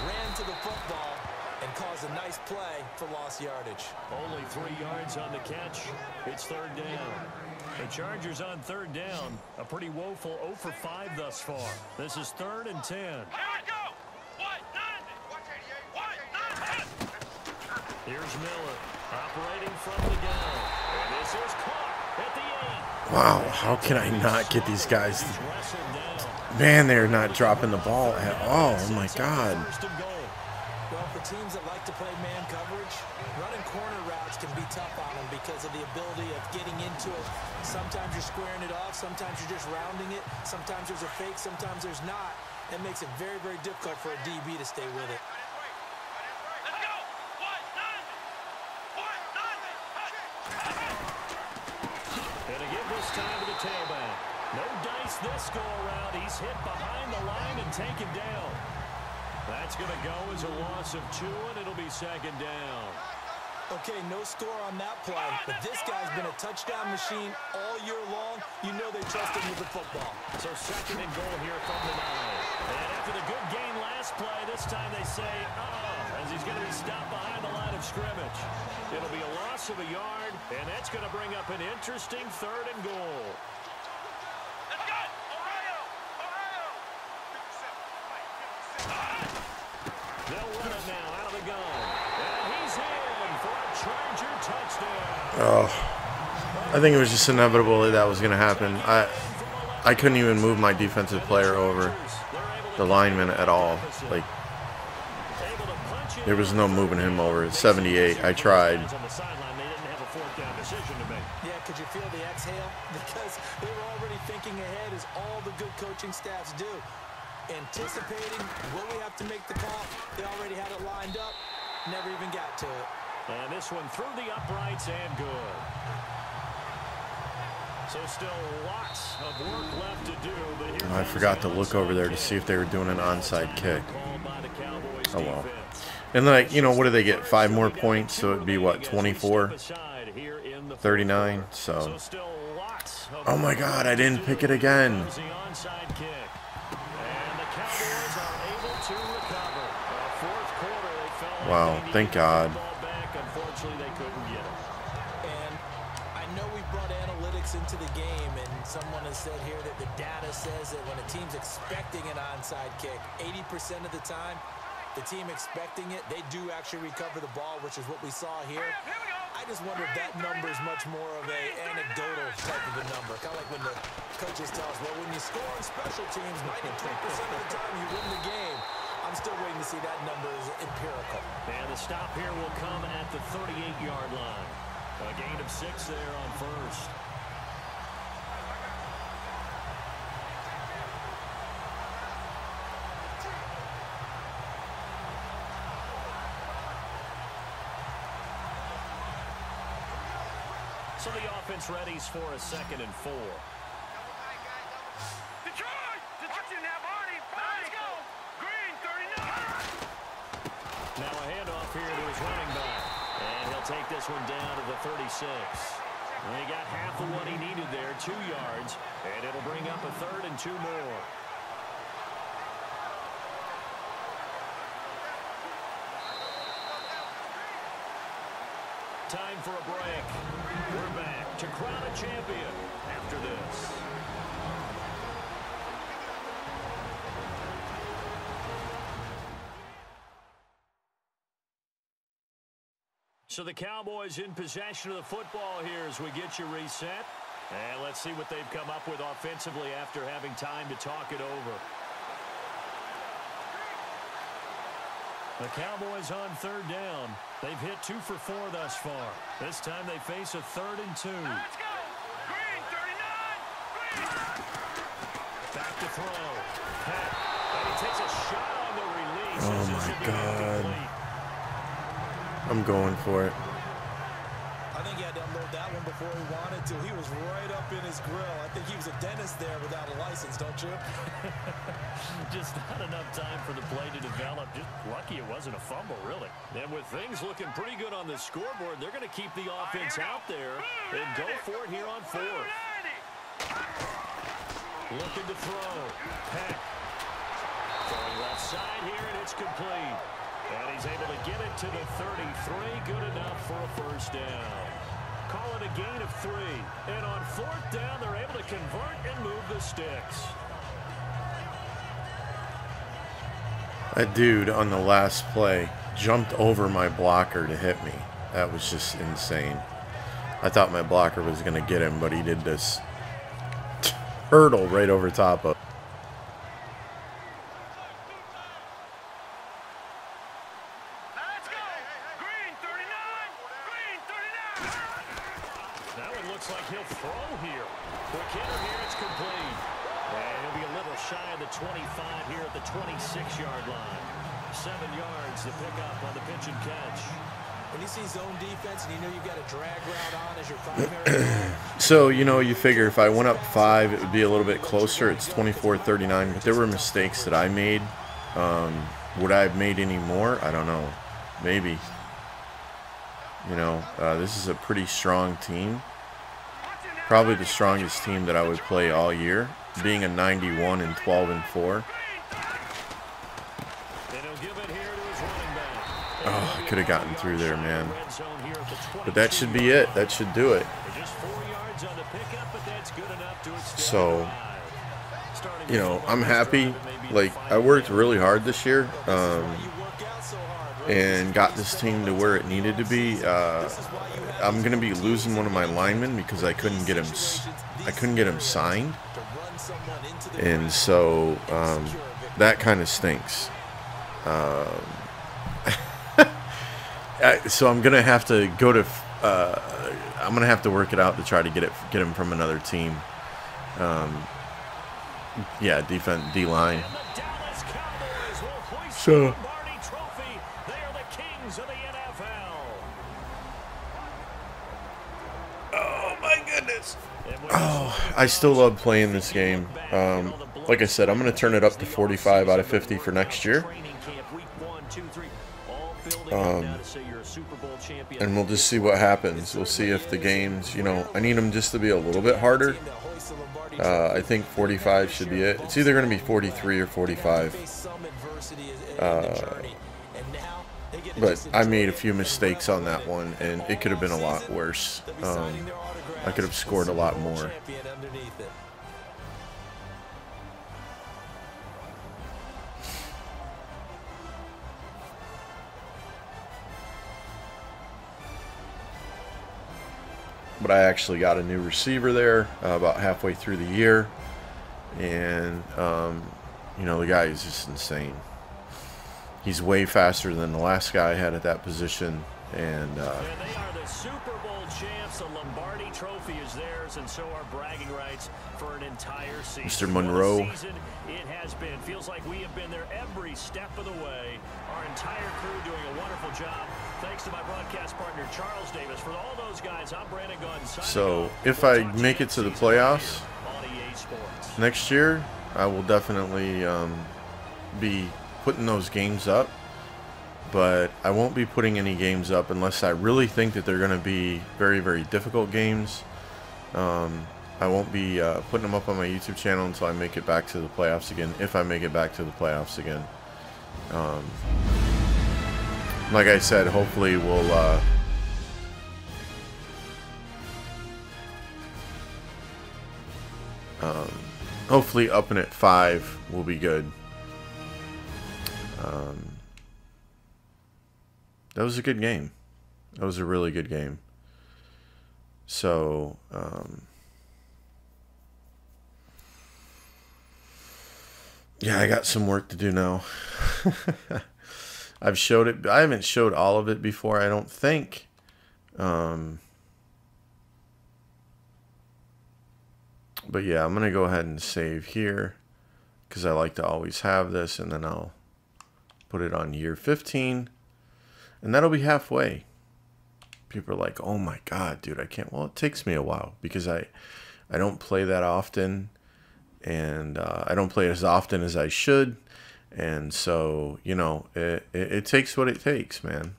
ran to the football, and caused a nice play for lost yardage. Only 3 yards on the catch. It's third down. The Chargers on third down. A pretty woeful 0 for 5 thus far. This is 3rd and 10. Here we go. What? 90. Here's Miller operating from the gun. And this is caught at the 8. Wow, how can I not get these guys? He's wrestled down. Man, they're not dropping the ball at all. Oh my God. First and goal. Well, for teams that like to play man coverage, running corner routes can be tough on them because of the ability of getting into it. Sometimes you're squaring it off, sometimes you're just rounding it, sometimes there's a fake, sometimes there's not. That makes it very, very difficult for a DB to stay with it. Let's go. What? 90. And again this time to the tailback. No dice this go around. He's hit behind the line and taken down. That's going to go as a loss of 2, and it'll be second down. Okay, no score on that play, but this guy's been a touchdown machine all year long. You know they trust him with the football. So second and goal here from the 9. And after the good game last play, this time they say, as he's going to be stopped behind the line of scrimmage. It'll be a loss of a yard, and that's going to bring up an interesting third and goal. Let's go! Ohio! They'll run it now out of the gun. And he's in for a Charger touchdown. Oh, I think it was just inevitable that was going to happen. I couldn't even move my defensive player over the lineman at all. Like, there was no moving him over. It's 78. I tried. Yeah, could you feel the exhale? Because they were already thinking ahead, as all the good coaching staffs do. Anticipating, will we have to make the call? They already had it lined up. Never even got to it. And this one through the uprights and good. So still lots of work left to do. But I forgot to look over there to see if they were doing an onside kick. Oh, well. And then, you know, what do they get? 5 more points, so it'd be, what, 24? 39, so. Oh, my God, I didn't pick it again. Wow, thank God. And I know we brought analytics into the game, and someone has said here that the data says that when a team's expecting an onside kick, 80% of the time, the team expecting it, they do actually recover the ball, which is what we saw here. I just wonder if that number is much more of a anecdotal type of a number. Kind of like when the coaches tell us, well, when you score on special teams, 93% of the time you win the game. I'm still waiting to see that number is empirical. And the stop here will come at the 38-yard line. A gain of 6 there on first. So the offense readies for a 2nd and 4. Detroit! Detroit now, Barney! Let's go! Green, 39! Now a handoff here to his running back. And he'll take this one down to the 36. And he got half of what he needed there, 2 yards. And it'll bring up a 3rd and 2 more. Time for a break. We're back to crown a champion after this. So the Cowboys in possession of the football here as we get you reset. And let's see what they've come up with offensively after having time to talk it over. The Cowboys on 3rd down. They've hit 2 for 4 thus far. This time they face a 3rd and 2. Let's go! Green, 39! Green! Back to throw. Peck. And he takes a shot on the release. Oh, my God. I'm going for it. I think he had to unload that one before he wanted to. He was right up in his grill. I think he was a dentist there without a license, don't you? Just not enough time for the play to develop. Just lucky it wasn't a fumble, really. And with things looking pretty good on the scoreboard, they're going to keep the offense out there and go for it here on 4th. Looking to throw. Peck. Throwing left side here, and it's complete. And he's able to get it to the 33. Good enough for a 1st down. Call it a gain of 3. And on 4th down, they're able to convert and move the sticks. That dude on the last play jumped over my blocker to hit me. That was just insane. I thought my blocker was going to get him, but he did this hurdle right over top of. Let's go! Green, 39! Green, 39! That one looks like he'll throw here. The kicker here, it's complete. And he'll be a little shy of the 25 here at the 26-yard line. 7 yards to pick up on the pitch and catch. When you see zone defense and you know you've got a drag route on as your primary So, you know, you figure if I went up 5, it would be a little bit closer. It's 24-39, but there were mistakes that I made Would I have made any more? I don't know. Maybe. You know, this is a pretty strong team. Probably the strongest team that I would play all year. Being a 91 and 12 and 4. Oh, I could have gotten through there, man. But that should be it. That should do it. So, you know, I'm happy. Like, I worked really hard this year. And got this team to where it needed to be. I'm gonna be losing one of my linemen because I couldn't get him signed, and so that kind of stinks. So I'm gonna have to go to. I'm gonna have to work it out to try to get him from another team. Yeah, D line. So. Oh, I still love playing this game. Like I said, I'm going to turn it up to 45 out of 50 for next year. And we'll just see what happens. We'll see if the games, you know, I need them just to be a little bit harder. I think 45 should be it. It's either going to be 43 or 45. But I made a few mistakes on that one, and it could have been a lot worse. I could have scored a lot more. But I actually got a new receiver there about halfway through the year. And, you know, the guy is just insane. He's way faster than the last guy I had at that position. And they are the Super Bowl champs. The Lombardi Trophy is theirs, and so are bragging rights for an entire season. Mr. Monroe. It has been. Feels like we have been there every step of the way. Our entire crew doing a wonderful job. Thanks to my broadcast partner, Charles Davis. For all those guys, I'm Brandon Gunn. So, if I make it to the playoffs next year, I will definitely be putting those games up. But I won't be putting any games up unless I really think that they're going to be very, very difficult games. I won't be putting them up on my YouTube channel until I make it back to the playoffs again, if I make it back to the playoffs again. Like I said, hopefully we'll... hopefully upping at 5 will be good. That was a good game. That was a really good game. So, yeah, I got some work to do now. I've showed it. I haven't showed all of it before, I don't think. But yeah, I'm going to go ahead and save here because I like to always have this, and then I'll put it on year 15. And that'll be halfway. People are like, oh my God, dude, I can't. Well, it takes me a while because I don't play that often. And I don't play as often as I should. And so, you know, it takes what it takes, man.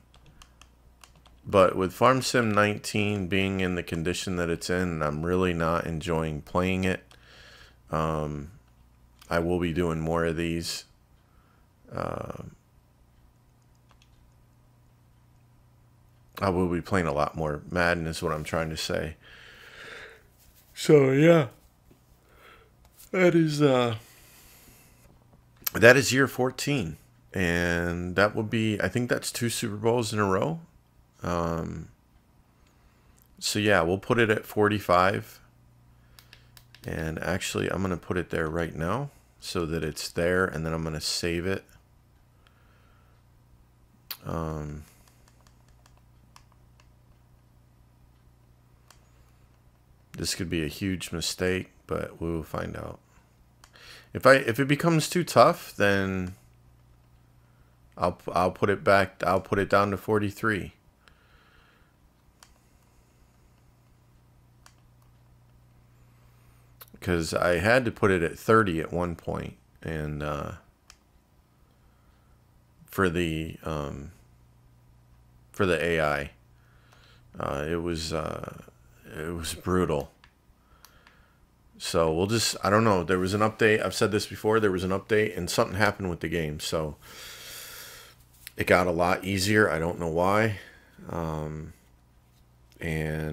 But with Farm Sim 19 being in the condition that it's in, and I'm really not enjoying playing it, I will be doing more of these. I will be playing a lot more Madden is what I'm trying to say. So, yeah. That is year 14. And that will be, I think that's 2 Super Bowls in a row. So, yeah, we'll put it at 45. And actually, I'm going to put it there right now so that it's there. And then I'm going to save it. This could be a huge mistake, but we will find out. If it becomes too tough, then I'll put it back. I'll put it down to 43. Because I had to put it at 30 at one point, and for the AI. It was brutal. So I don't know. There was an update. I've said this before. There was an update and something happened with the game. So it got a lot easier. I don't know why. And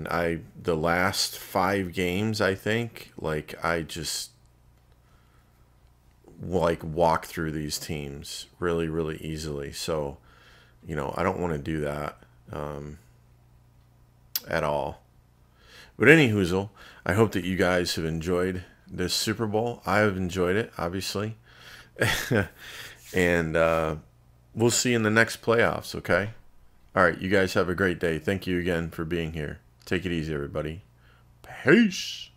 the last 5 games, I think, I just walk through these teams really, really easily. So, I don't want to do that at all. But anyhoozle, I hope that you guys have enjoyed this Super Bowl. I have enjoyed it, obviously. And we'll see you in the next playoffs, okay? All right, you guys have a great day. Thank you again for being here. Take it easy, everybody. Peace.